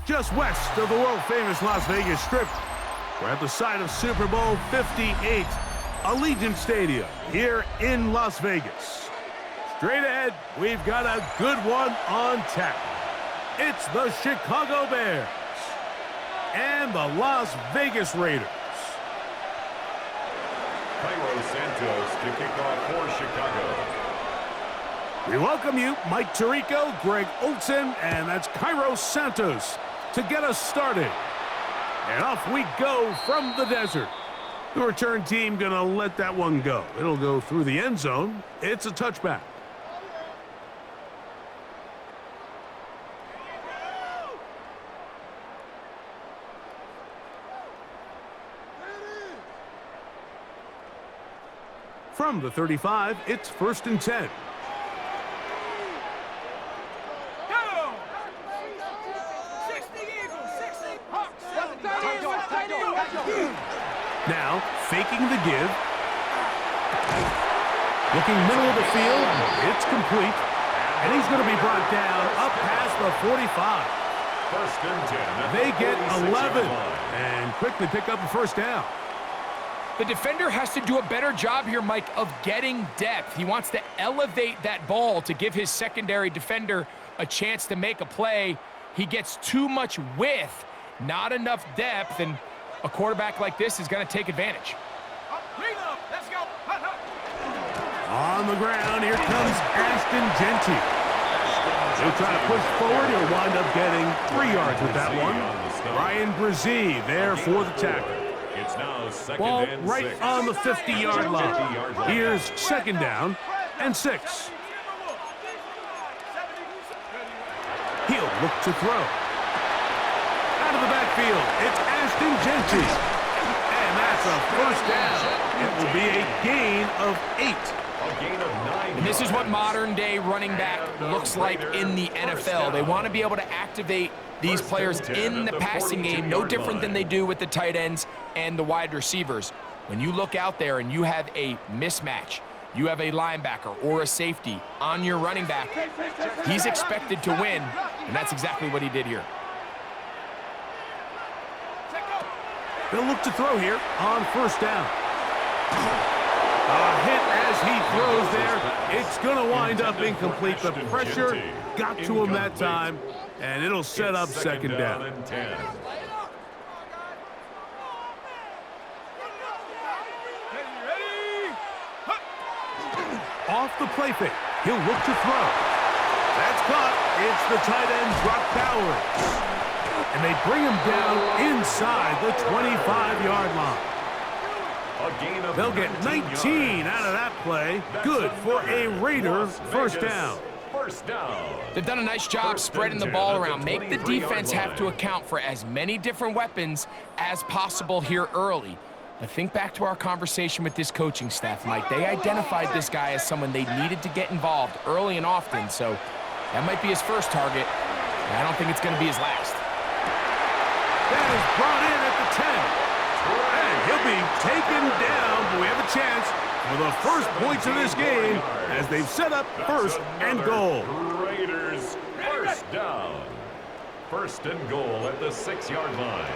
just west of the world-famous Las Vegas Strip. We're at the site of Super Bowl 58, Allegiant Stadium here in Las Vegas. Straight ahead, we've got a good one on tap. It's the Chicago Bears and the Las Vegas Raiders. Cairo Santos to kick off for Chicago. We welcome you, Mike Tirico, Greg Olson, and that's Cairo Santos to get us started. And off we go from the desert. The return team gonna let that one go. It'll go through the end zone. It's a touchback. From the 35, it's 1st and 10. Now, faking the give. Looking middle of the field. It's complete. And he's going to be brought down up past the 45. 1st and 10. They get 11 and quickly pick up a first down. The defender has to do a better job here, Mike, of getting depth. He wants to elevate that ball to give his secondary defender a chance to make a play. He gets too much width, not enough depth, and a quarterback like this is going to take advantage. On the ground, here comes Ashton Genty. He'll try to push forward. He'll wind up getting 3 yards with that one. Ryan Brzee there for the tackle. It's now 2nd Ball and right 6. on the 50-yard line. Here's 2nd down and 6. He'll look to throw. Out of the backfield, it's Ashton Genty. And that's a first down. It will be a gain of 8. A gain of 9. And this is what modern-day running back looks like in the NFL. They want to be able to activate these players in the passing game, no different than they do with the tight ends and the wide receivers. When you look out there and you have a mismatch, you have a linebacker or a safety on your running back, he's expected to win, and that's exactly what he did here. They'll look to throw here on 1st down. A hit as he throws there. It's going to wind up incomplete. The pressure got to him that time, and it'll set up 2nd down. And 10. Off the play fake. He'll look to throw. That's caught. It's the tight end, Brock Bowers. And they bring him down inside the 25-yard line. They'll get 19 out of that play. Good for a Raider first down. They've done a nice job spreading the ball around. Make the defense have to account for as many different weapons as possible here early. But think back to our conversation with this coaching staff, Mike. They identified this guy as someone they needed to get involved early and often, so that might be his first target. I don't think it's going to be his last. That is brought in at the 10. And he'll be taken down, but we have a chance for the first points of this game as they've set up 1st and goal. Raiders first down. 1st and goal at the 6-yard line.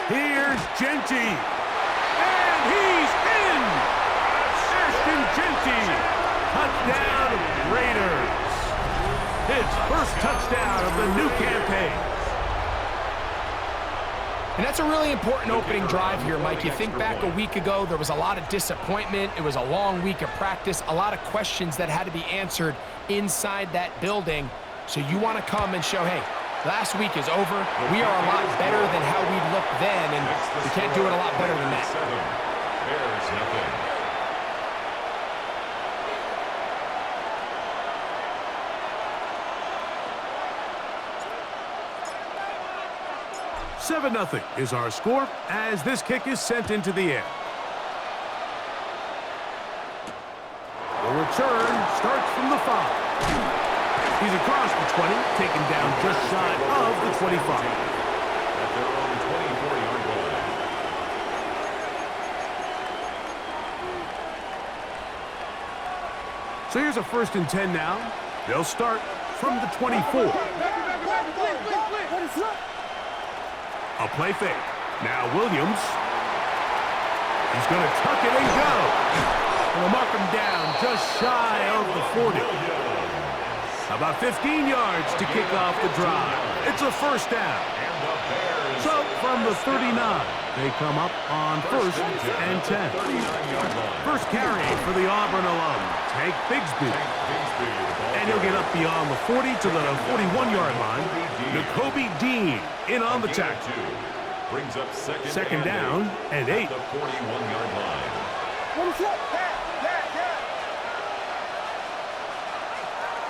Here's Genty. And he's in! Ashton Genty. Touchdown, Raiders. His first touchdown of the new campaign. And that's a really important opening drive here, Mike. You think back a week ago, there was a lot of disappointment. It was a long week of practice, a lot of questions that had to be answered inside that building. So you want to come and show, hey, last week is over. We are a lot better than how we looked then, and we can't do it a lot better than that. There's nothing. 7-0 is our score as this kick is sent into the air. The return starts from the 5. He's across the 20, taken down just shy of the 25. At their own 24-yard line. So here's a 1st and 10 now They'll start from the 24. A play fake. Now Williams. He's going to tuck it and go. We'll mark him down just shy of the 40. About 15 yards to kick off the drive. It's a first down. So from the 39, they come up on 1st and 10. First carry for the Auburn alum, Tank Bigsby. And he'll get up beyond the 40 to the 41-yard line. N'Kobe Dean in on the tackle. Brings up second down and 8. The 41-yard line.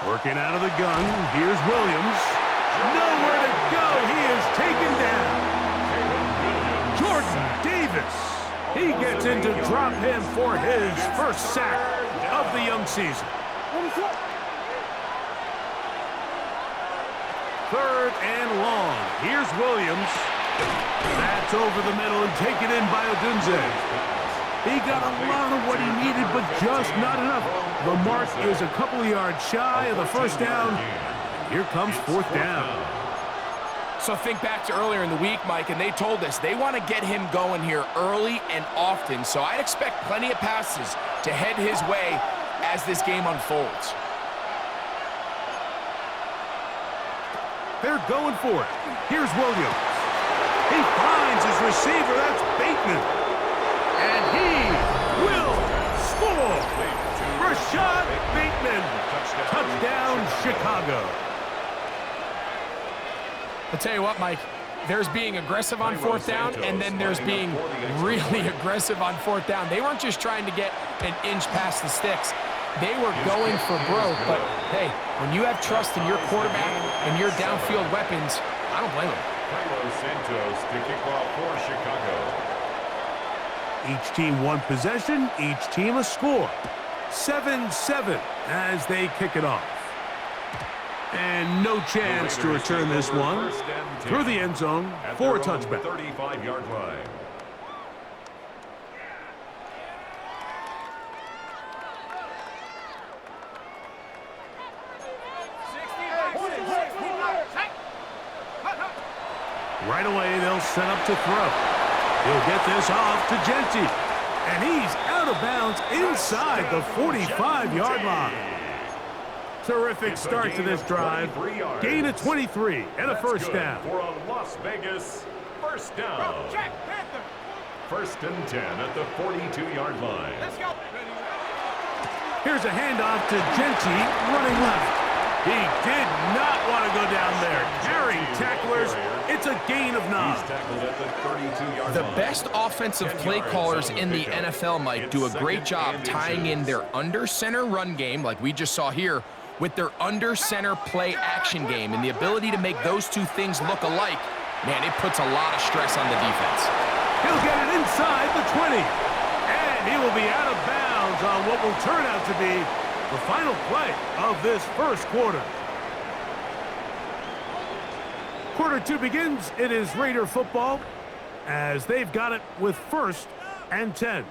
Working out of the gun, here's Williams. Nowhere to go, he is taken down. Jordan Davis. He gets into drop him for his first sack of the young season. 3rd and long. Here's Williams. That's over the middle and taken in by Odunze. He got a lot of what he needed, but just not enough. The mark is a couple of yards shy of the first down. Here comes 4th down. So think back to earlier in the week, Mike, and they told us they want to get him going here early and often. So I'd expect plenty of passes to head his way as this game unfolds. They're going for it. Here's Williams. He finds his receiver. That's Bateman. And he will score. Rashad Bateman. Touchdown, Chicago. I'll tell you what, Mike, there's being aggressive on 4th down, and then there's being really aggressive on 4th down. They weren't just trying to get an inch past the sticks. They were going for broke, but hey, when you have trust in your quarterback and your downfield weapons, I don't blame them. Santos to kick off for Chicago. Each team one possession, each team a score. 7-7 as they kick it off. And no chance to return this one through the end zone for a touchback. 35-yard line. Right away, they'll set up to throw. He'll get this off to Genty. And he's out of bounds inside the 45-yard line. Terrific start to this drive. Gain of 23 and a first down. For a Las Vegas first down. 1st and 10 at the 42-yard line. Let's go. Here's a handoff to Genty running left. He did not want to go down there. Carrying tacklers. It's a gain of 9. He's tackled at the 32-yard The line. best offensive play callers in the NFL, Mike, do a great job tying in their under-center run game, like we just saw here, with their under-center play action game. And the ability to make those two things look alike, man, it puts a lot of stress on the defense. He'll get it inside the 20. And he will be out of bounds on what will turn out to be the final play of this first quarter. Quarter 2 begins. It is Raider football as they've got it with 1st and 10.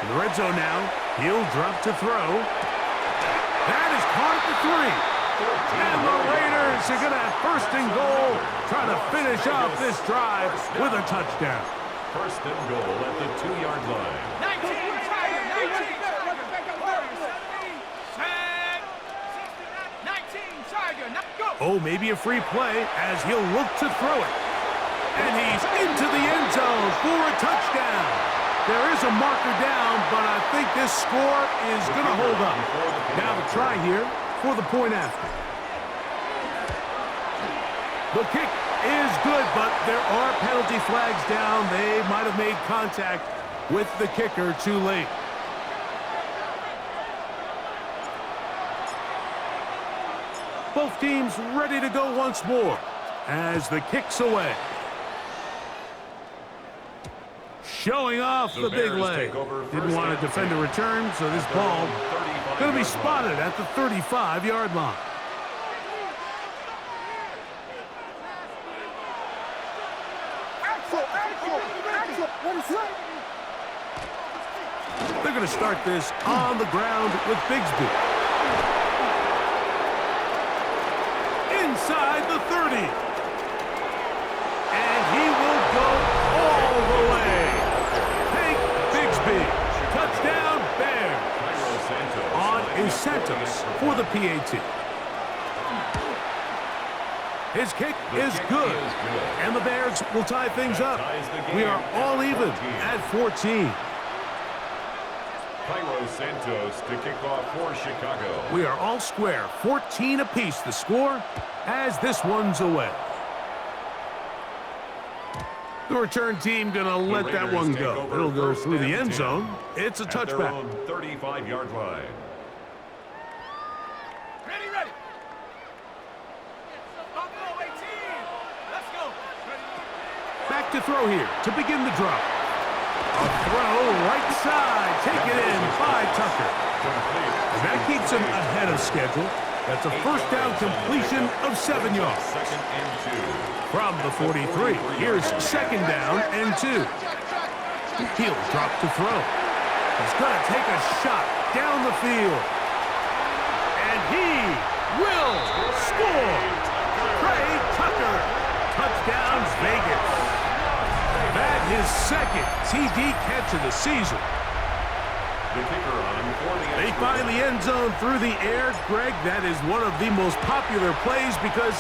In the red zone now, he'll drop to throw. That is caught at the 3. And the Raiders are going to have 1st and goal, trying to finish off this drive with a touchdown. 1st and goal at the 2-yard line. 19, Tiger, 19, Tiger, go. Oh, maybe a free play as he'll look to throw it. And he's into the end zone for a touchdown. There is a marker down, but I think this score is going to hold up. Now the try here for the point after. The kick is good, but there are penalty flags down. They might have made contact with the kicker too late. Both teams ready to go once more as the kick's away. Showing off the big leg. Didn't want to defend a return, so this ball going to be spotted at the 35-yard line. They're going to start this on the ground with Bigsby. Inside the 30. And he will go all the way. Hank Bigsby. Touchdown, Bears. On is Santos for the PAT. His kick is good. And the Bears will tie things up. We are all even at 14. Cairo Santos to kick off for Chicago. We are all square, 14 apiece the score as this one's away. The return team gonna let that one go. It'll go through the end zone. It's a touchback. 35-yard line. Ready, ready. Buffalo 18. Let's go. Back to throw here to begin the drop. A throw right side, taken in by Tucker. And that keeps him ahead of schedule. That's a first down completion of 7 yards. Second and 2. From the 43, here's second down and 2. He'll drop to throw. He's going to take a shot down the field. And he will score. Trey Tucker. Touchdowns Vegas. That his second TD catch of the season. The kicker on for the They find the end zone through the air. Greg, that is one of the most popular plays because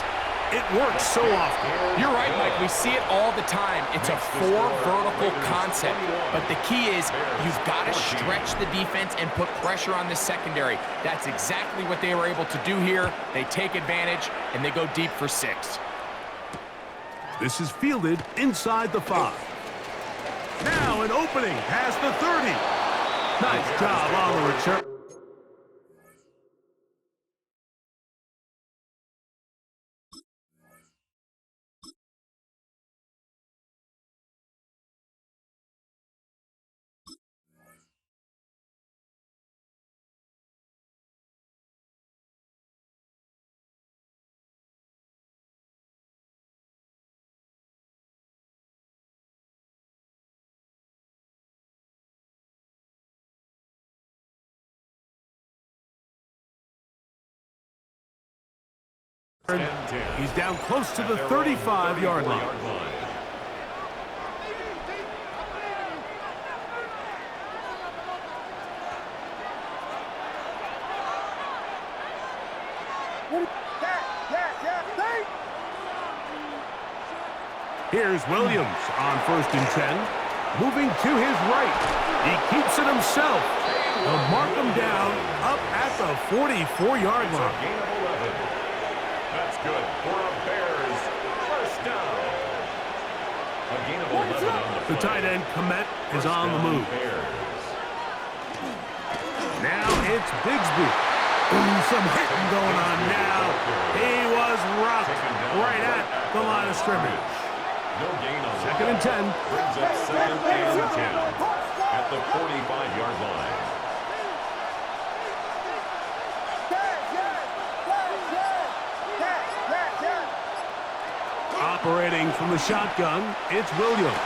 it works so often. You're right, Mike. We see it all the time. It's a 4 vertical concept. But the key is you've got to stretch the defense and put pressure on the secondary. That's exactly what they were able to do here. They take advantage, and they go deep for 6. This is fielded inside the 5. Now an opening past the 30. Nice job on the return. He's down close to the 35-yard line. Here's Williams on 1st and 10. Moving to his right. He keeps it himself. They'll mark him down up at the 44-yard line. That's good for a Bears first down. A gain of 11 on The tight end, Komet, is on the move. Now it's Bigsby. Ooh, some hitting going on now. He was rocked right at the line of scrimmage. No gain on Second and 10. Brings up second and 10 at the 45-yard line. Operating from the shotgun, it's Williams.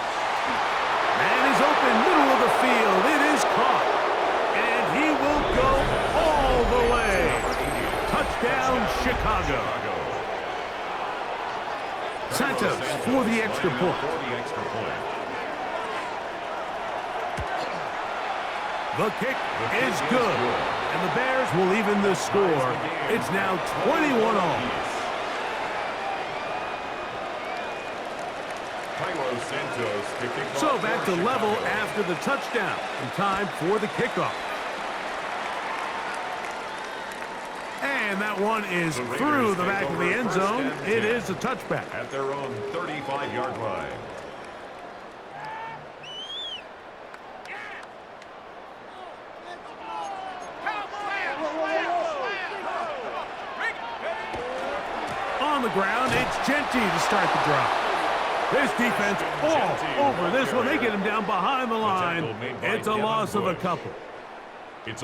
Man is open, middle of the field. It is caught. And he will go all the way. Touchdown, Chicago. Santos for the extra point. The kick is good. And the Bears will even the score. It's now 21-all. So back to level after the touchdown. And time for the kickoff. And that one is through the back of the end zone. It is a touchback. At their own 35-yard line. On the ground, it's Genty to start the drive. This defense all over this one. They get him down behind the line. It's a loss of a couple.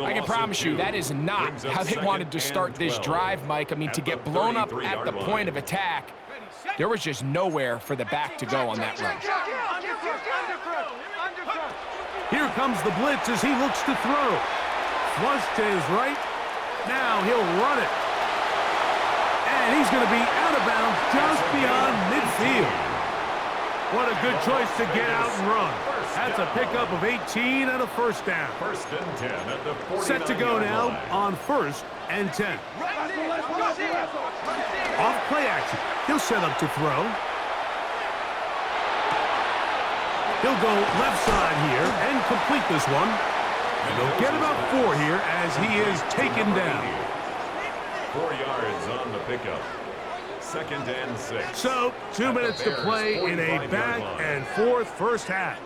I can promise you that is not how they wanted to start this drive, Mike. I mean, to get blown up at the point of attack, there was just nowhere for the back to go on that run. comes the blitz as he looks to throw. Flush to his right. Now he'll run it. And he's going to be out of bounds just beyond midfield. What a good choice to get out and run. That's a pickup of 18 and a first down. First and 10 at the 49-yard line. Set to go now on 1st and 10. Off play action. He'll set up to throw. He'll go left side here and complete this one. And they'll get about 4 here as he is taken down. 4 yards on the pickup. 2nd and 6. So, 2 minutes to play in a back and forth first half.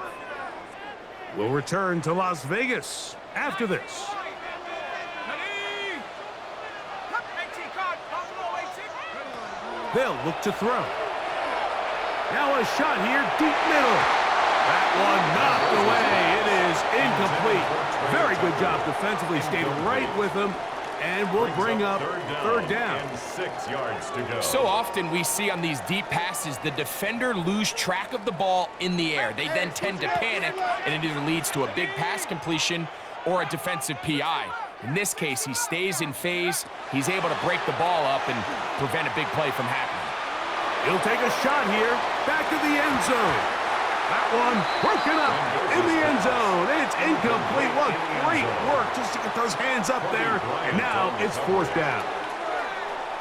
We'll return to Las Vegas after this. They'll look to throw. Now a shot here, deep middle. That one knocked away. It is incomplete. Very good job defensively. Stayed right with him. And we'll bring up third down. And 6 yards to go. So often we see on these deep passes, the defender lose track of the ball in the air. They then tend to panic, and it either leads to a big pass completion or a defensive PI. In this case, he stays in phase. He's able to break the ball up and prevent a big play from happening. He'll take a shot here. Back to the end zone. That one broken up in the end zone. It's incomplete. What great work just to get those hands up there. And now it's 4th down.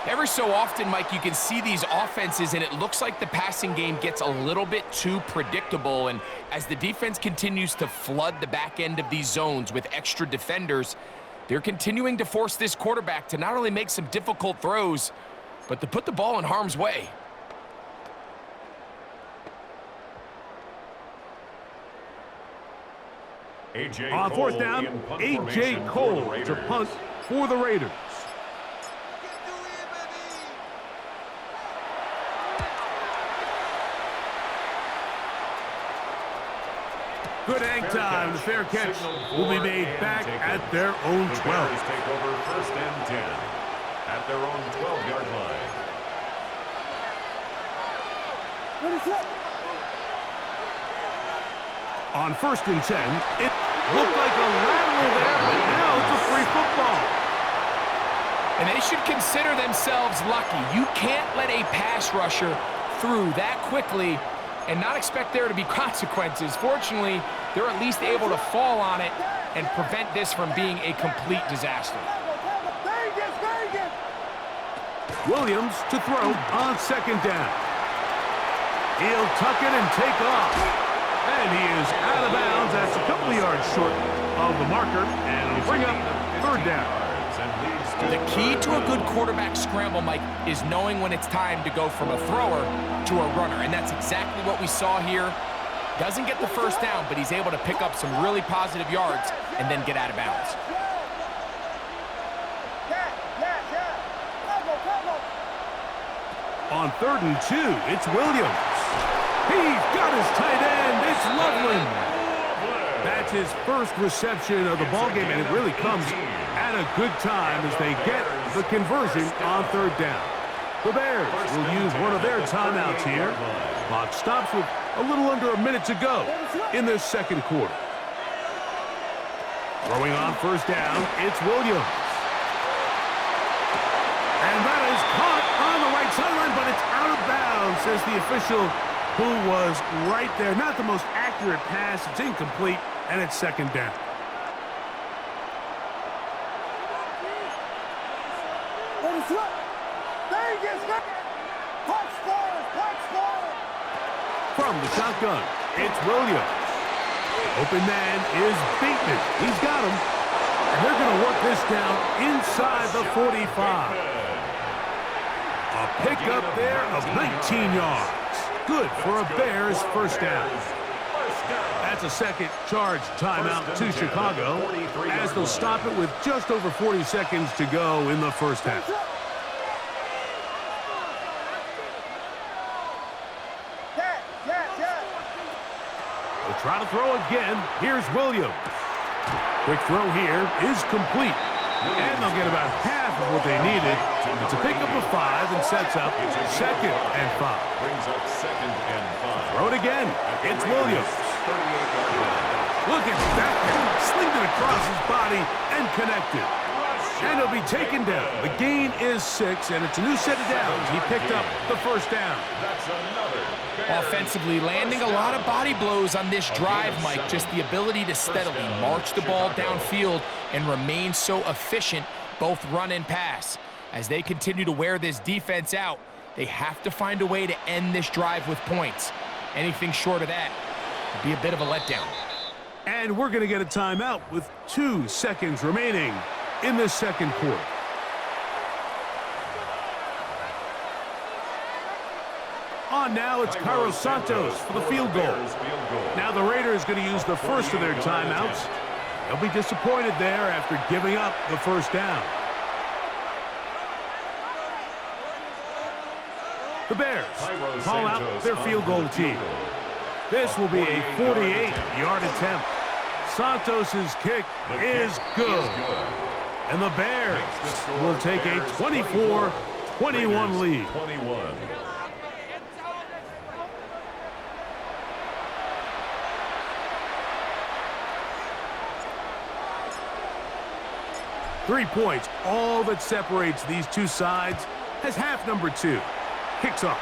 Every so often, Mike, you can see these offenses, and it looks like the passing game gets a little bit too predictable. And as the defense continues to flood the back end of these zones with extra defenders, they're continuing to force this quarterback to not only make some difficult throws, but to put the ball in harm's way. On 4th down, A.J. Cole to punt for the Raiders. Good hang time. The fair catch will be made back at their own 12. The Bears take over 1st and 10 at their own 12-yard line. On 1st and 10, it looked like a lateral there, but now it's a free football. And they should consider themselves lucky. You can't let a pass rusher through that quickly and not expect there to be consequences. Fortunately, they're at least able to fall on it and prevent this from being a complete disaster. Williams to throw on 2nd down. He'll tuck it and take off. And he is out of bounds. That's a couple of yards short of the marker. And it'll bring up 3rd down. The key to a good quarterback scramble, Mike, is knowing when it's time to go from a thrower to a runner. And that's exactly what we saw here. Doesn't get the first down, but he's able to pick up some really positive yards and then get out of bounds. On 3rd and 2, it's Williams. He's got his tight end. It's Loveland. That's his first reception of the ballgame, and it really comes at a good time as they get the conversion on 3rd down. The Bears will use one of their timeouts here. Clock stops with a little under a minute to go in this 2nd quarter. Throwing on 1st down, it's Williams. And that is caught on the right sideline, but it's out of bounds, says the official who was right there. Not the most accurate pass. It's incomplete, and it's 2nd down. From the shotgun, it's Williams. Open man is Bateman. He's got him. And they're going to work this down inside the 45. A pickup there of 19 yards. Good for a Bears 1st down. That's a second charge timeout to Chicago as they'll stop it with just over 40 seconds to go in the 1st half. They'll try to throw again. Here's Williams. Quick throw here is complete. And they'll get about half of what they needed. It's a pickup of 5 and sets up 2nd and 5. Brings up 2nd and 5. Throw it again. It's Williams. Look at that across his body and connected. And he'll be taken down. The gain is 6, and it's a new set of downs. He picked up the first down. That's another. Offensively, landing a lot of body blows on this drive, Mike. Just the ability to steadily march the ball downfield and remain so efficient, both run and pass. As they continue to wear this defense out, they have to find a way to end this drive with points. Anything short of that would be a bit of a letdown. And we're going to get a timeout with 2 seconds remaining in this second quarter. On now, it's Cairo Santos for the field goal. Now the Raiders going to use the first of their timeouts. They'll be disappointed there after giving up the first down. The Bears call out their field goal team. This will be a 48-yard attempt. Santos' kick is good. And the Bears will take a 24-21 lead. 21. 3 points, all that separates these two sides, as half number 2 kicks off.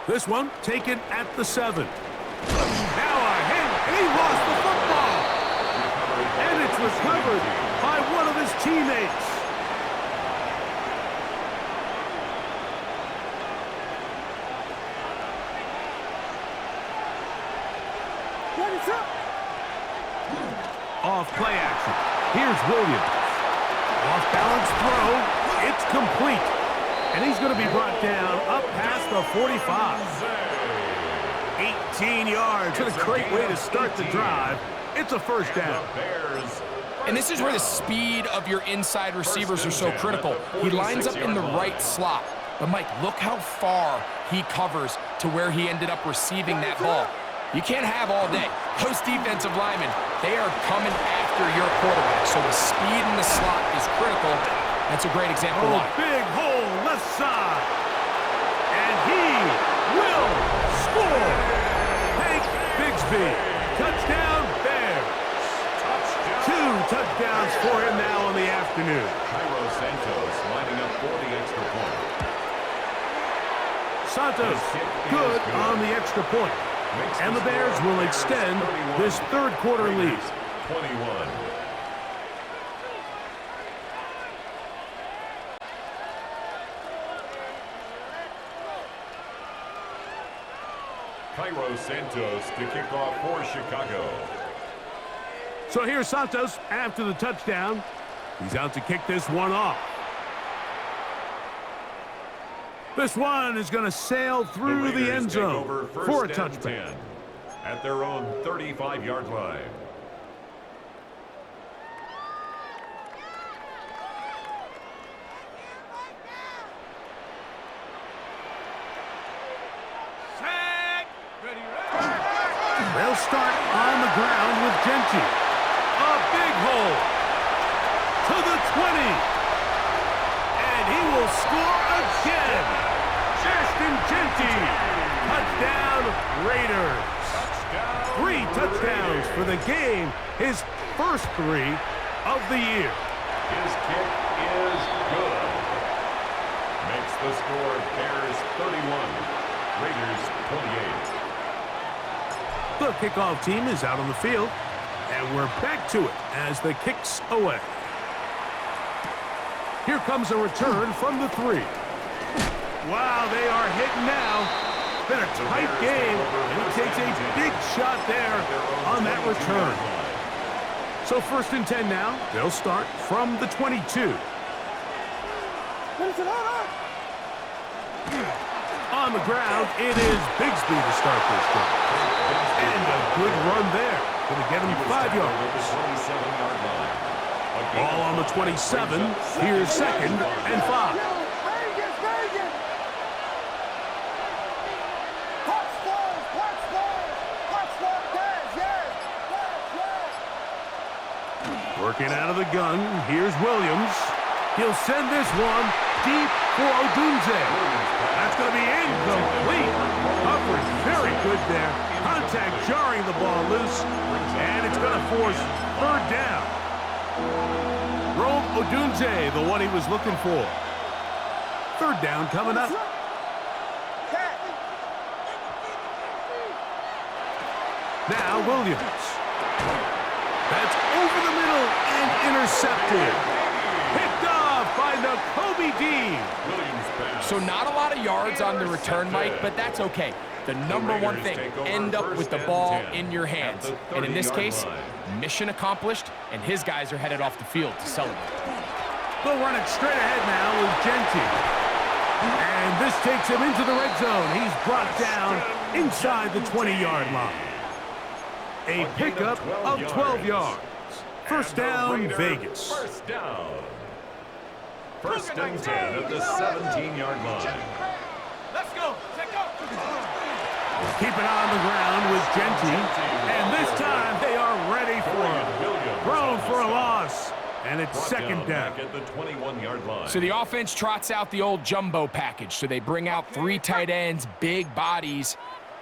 This one taken at the 7. Now a hit, and he lost the football. And it's recovered by one of his teammates. Off play action. Here's Williams. Off balance throw. It's complete. And he's going to be brought down up past the 45. 18 yards. What a great way to start the drive. It's a first down. And this is where the speed of your inside receivers are so critical. He lines up in the right slot. But, Mike, look how far he covers to where he ended up receiving that ball. You can't have all day. Those defensive linemen, they are coming after your quarterback. So the speed in the slot is critical. That's a great example. Oh, big hole left side. And he will score. Hank Bigsby. Touchdown, Bears. 2 touchdowns for him now in the afternoon. Cairo Santos lining up for the extra point. Santos good on the extra point. And the Bears will extend this third quarter lead. 21. Cairo Santos to kick off for Chicago. So here's Santos after the touchdown. He's out to kick this one off. This one is going to sail through the end zone for a touchdown. At their own 35-yard line. They'll start on the ground with Genty. A big hole to the 20. And he will score again. Ashton Genty. Touchdown, Raiders. 3 touchdowns for the game. His first 3 of the year. His kick is good. Makes the score Bears 31, Raiders 28. The kickoff team is out on the field, and we're back to it as the kick's away. Here comes a return from the 3. Wow, they are hitting now. Been a tight game, and he takes a big shot there on that return. So 1st and 10 now. They'll start from the 22. On the ground, it is Bigsby to start this game. And a good run there. Going to get him 5 yards. Ball on the 27. Here's 2nd and 5. Working out of the gun. Here's Williams. He'll send this one deep for Odunze. That's going to be incomplete. Coverage very good there. Contact jarring the ball loose. And it's going to force third down. Rome Odunze, the one he was looking for. Third down coming up. Now Williams. That's over the middle and intercepted. Picked off by Nakobe Dean. So not a lot of yards on the return, Mike, but that's okay. The number one thing, end up with the ball in your hands. And in this case, mission accomplished, and his guys are headed off the field to celebrate. They'll run it straight ahead now with Genti. And this takes him into the red zone. He's brought down inside the 20-yard line. A pickup of 12 yards. First down, Vegas. First down. First and 10 at the 17-yard line. Let's go. Take off. Keep it on the ground with Genti. And this time they are ready for him. Thrown for a loss. And it's second down. At the 21-yard line. So the offense trots out the old jumbo package. So they bring out 3 tight ends, big bodies.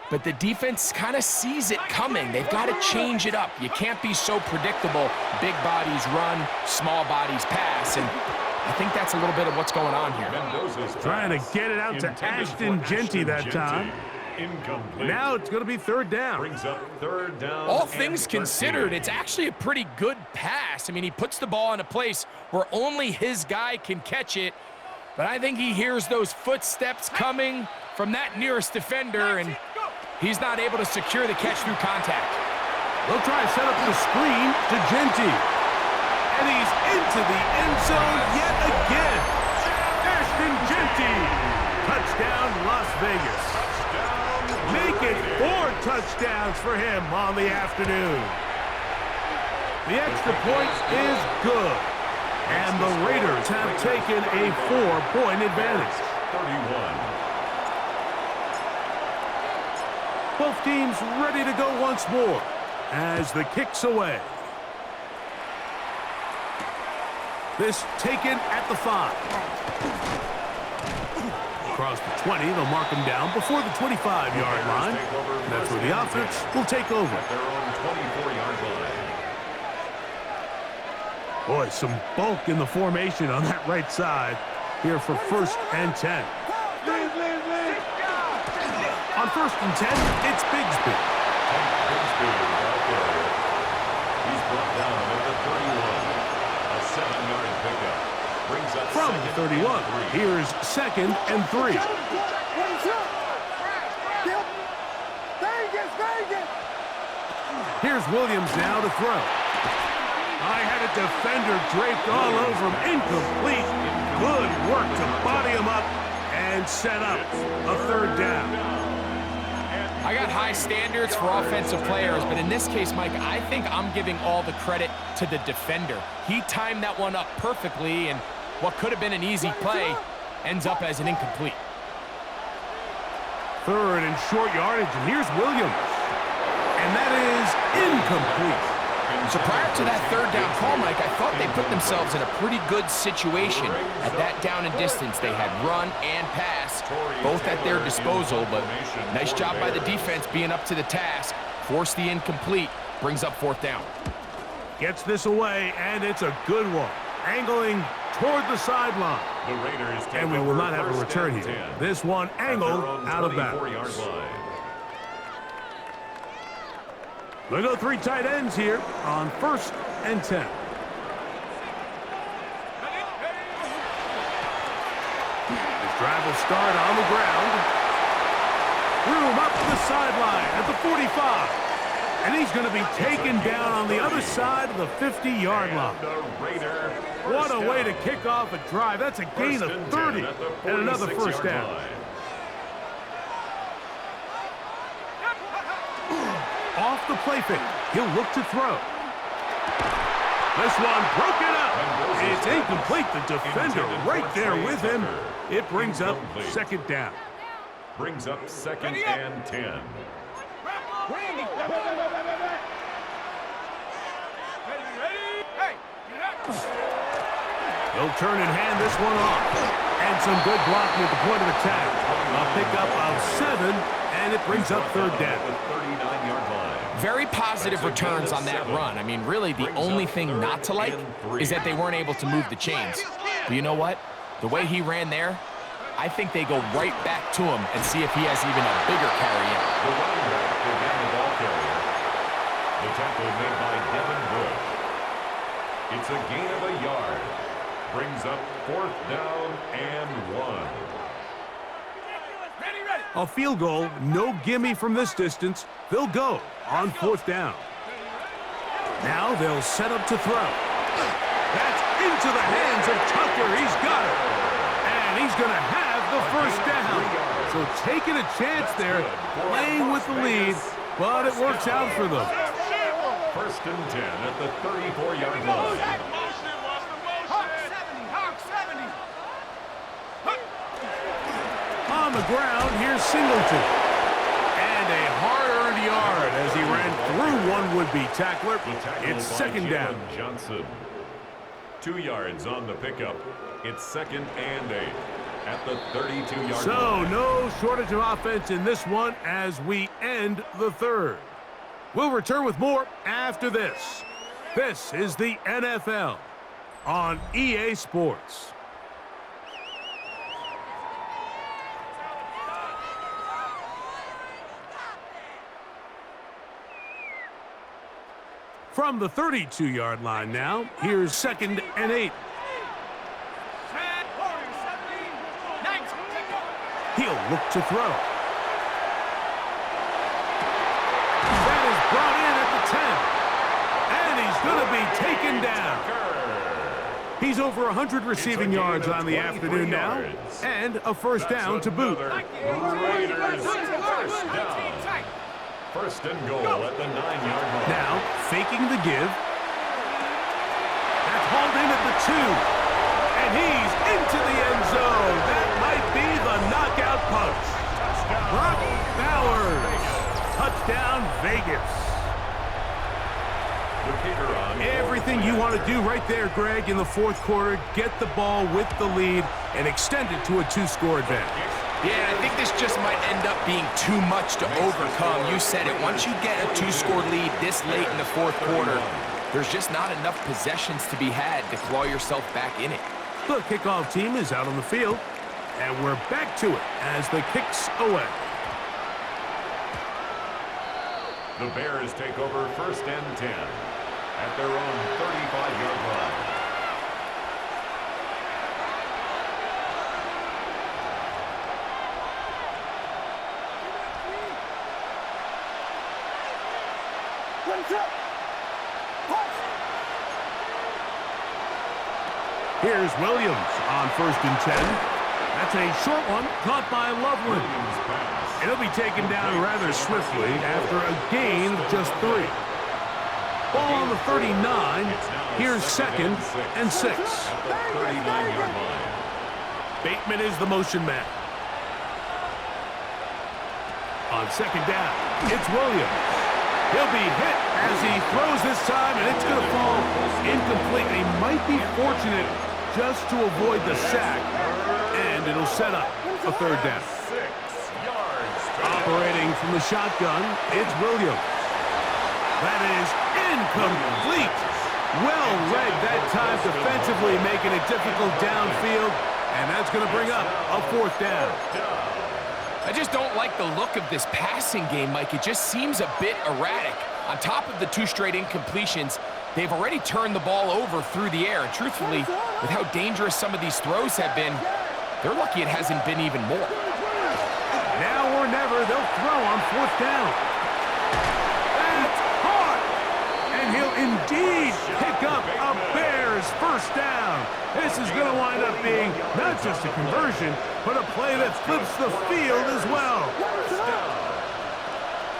But the defense kind of sees it coming. They've got to change it up. You can't be so predictable. Big bodies run, small bodies pass. And I think that's a little bit of what's going on here. Trying to get it out to Ashton Genti that time. Incomplete. Now it's going to be third down. Brings up third down. All things considered, it's actually a pretty good pass. I mean, he puts the ball in a place where only his guy can catch it. But I think he hears those footsteps coming from that nearest defender, and he's not able to secure the catch through contact. They'll try to set up the screen to Genti. And he's into the end zone yet again. Ashton Genti. Touchdown, Las Vegas. Make it 4 touchdowns for him on the afternoon. The extra point is good. And the Raiders have taken a 4-point advantage. 31. Both teams ready to go once more as the kick's away. This taken at the 5. Across the 20, they'll mark him down before the 25-yard line. And that's where the offense will take over. At their own 24-yard line. Boy, some bulk in the formation on that right side here for first and 10. On first and 10, it's Bigsby. He's brought down at the 31. A 7-yard pickup. Brings up From the 31, here's second and 3. Here's Williams now to throw. I had a defender draped all over him. Incomplete. Good work to body him up and set up a third down. I got high standards for offensive players, but in this case, Mike, I think I'm giving all the credit to the defender. He timed that one up perfectly, and what could have been an easy play ends up as an incomplete. Third and short yardage, and here's Williams. And that is incomplete. So prior to that third down call, Mike, I thought they put themselves in a pretty good situation at that down and distance. They had run and pass, both at their disposal, but nice job by the defense being up to the task. Force the incomplete, brings up fourth down. Gets this away, and it's a good one. Angling toward the sideline. The Raiders take And we will over not have a first return and here. 10. This one angled out of 24-yard bounds. line. They go 3 tight ends here on first and 10. This drive will start on the ground. Room up the sideline at the 45. And he's going to be taken down on the other side of the 50-yard line. What a way to kick off a drive. That's a gain of 30 and another first down. Off the play fake. He'll look to throw. This one broken up. It's incomplete. The defender right there with him. It brings up second down. Brings up second and 10. He'll turn and hand this one off. And some good blocking at the point of attack. A pickup of 7 and it brings up third down. Very positive returns on that run. I mean, really, the only thing not to like is that they weren't able to move the chains. But you know what? The way he ran there, I think they go right back to him and see if he has even a bigger carry in. The running back will get the ball carrier. The tackle made by Devin Bush. It's a gain of a yard. Brings up fourth down and 1. A field goal, no gimme from this distance. They'll go on fourth down. Now they'll set up to throw. That's into the hands of Tucker. He's got it. And he's going to have the first down. So taking a chance there, playing with the lead, but it works out for them. First and 10 at the 34-yard line. On the ground, here's Singleton. And a hard-earned yard as he ran through one would-be tackler. It's second down. Johnson. 2 yards on the pickup. It's second and 8 at the 32-yard line. So no shortage of offense in this one as we end the third. We'll return with more after this. This is the NFL on EA Sports. From the 32-yard line now, here's second and 8. He'll look to throw. That is brought in at the 10. And he's going to be taken down. He's over 100 receiving yards on the afternoon now. And a first down to boot. First and goal at the 9-yard line. Now, faking the give. That's hauled in at the 2. And he's into the end zone. That might be the knockout punch. Brock Bowers. Touchdown, Vegas. Everything you want to do right there, Greg, in the fourth quarter. Get the ball with the lead and extend it to a 2-score advantage. Yeah, I think this just might end up being too much to overcome. You said it. Once you get a 2-score lead this late in the fourth quarter, there's just not enough possessions to be had to claw yourself back in it. The kickoff team is out on the field, and we're back to it as the kicks away. The Bears take over first and 10 at their own 35-yard line. Here's Williams on first and 10. That's a short one caught by Loveland. It'll be taken down rather swiftly after a gain of just 3. Ball on the 39. Here's second and 6. Bateman is the motion man. On second down, it's Williams. He'll be hit as he throws this time, and it's going to fall incomplete. He might be fortunate just to avoid the sack, and it'll set up a third down. Operating from the shotgun, it's Williams. That is incomplete. Well read that time defensively, making it difficult downfield, and that's going to bring up a fourth down. I just don't like the look of this passing game, Mike. It just seems a bit erratic. On top of the 2 straight incompletions, they've already turned the ball over through the air. And truthfully, with how dangerous some of these throws have been, they're lucky it hasn't been even more. Now or never, they'll throw on fourth down. That's caught! And he'll indeed pick up a Bears first down. This is going to wind up being not just a conversion, but a play that flips the field as well.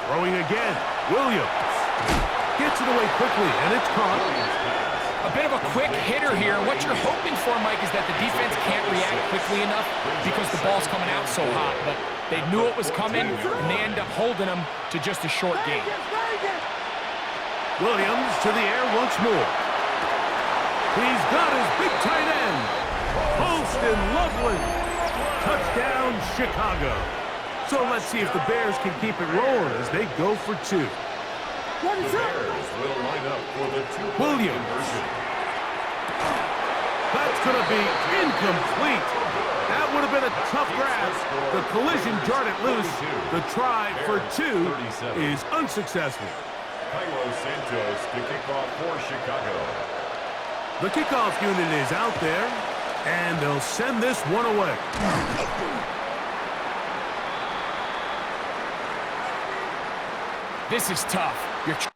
Throwing again, Williams. Gets it away quickly, and it's caught. A bit of a quick hitter here. What you're hoping for, Mike, is that the defense can't react quickly enough because the ball's coming out so hot. But they knew it was coming, and they end up holding them to just a short gain. Williams to the air once more. He's got his big tight end. Post and Loveland. Touchdown, Chicago. So let's see if the Bears can keep it rolling as they go for two. The Bears will line up for the two-point Williams. conversion. That's going to be incomplete. That would have been a tough grab. The collision jarred it loose. The try for two is unsuccessful. Cairo Santos to kick off for Chicago. The kickoff unit is out there, and they'll send this one away. This is tough. You're